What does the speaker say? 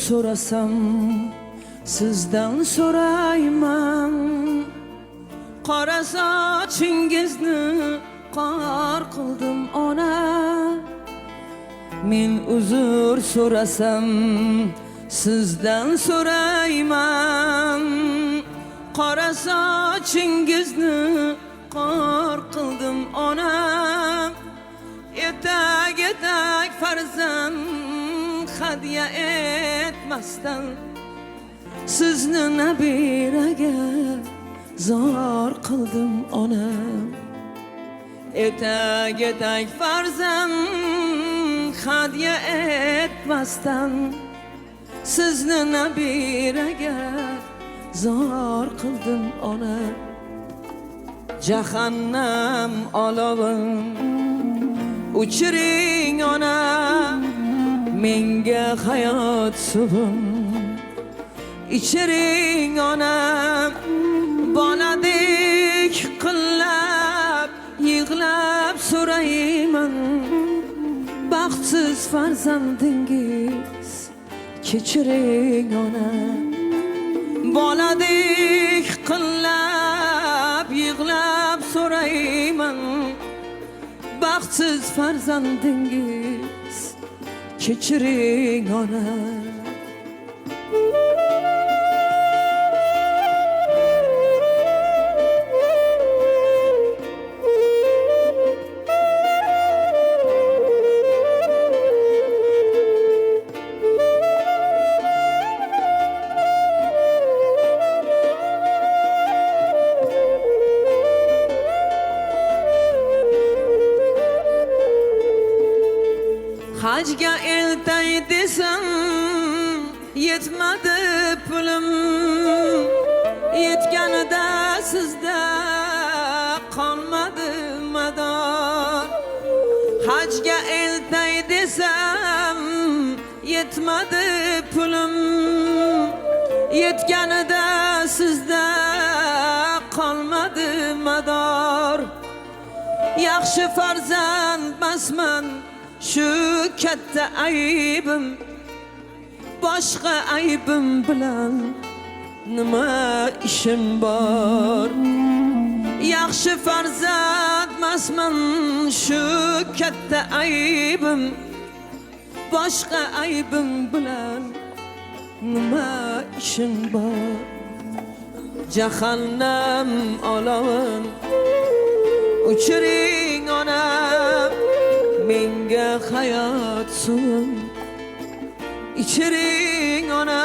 so'rasam sizdan so'rayman. Qora sochingizni qor qildim ona. Men uzr so'rasam sizdan so'rayman. Qora sochingizni qor qildim ona. Etak etak farzand hadya etmasdan sizni nabiraga zor qildim ona. Etak etak farzand hadya etmasdan sizni nabiraga zor qildim ona. Jahannam olovin uchiring ona, menga hayot suvim ichiring ona. Boladek qillab yig'lab so'rayman, baxtsiz farzandingiz kechiring ona. Boladek qillab yig'lab so'rayman, baxtsiz farzandingiz kechiring ona. Hajga eltay desam yetmadi pulim, yetganida sizda qolmadi mador. Hajga eltay desam yetmadi pulim, yetganida sizda qolmadi mador. Yaxshi farzand basman shu katta aybim, boshqa aybim bilan nima ishim bor. Yaxshi farzandmasman shu katta aybim, boshqa aybim bilan nima ishim bor. Jahannam olovin uchiring ona, menga hayot suvim ichiring ona.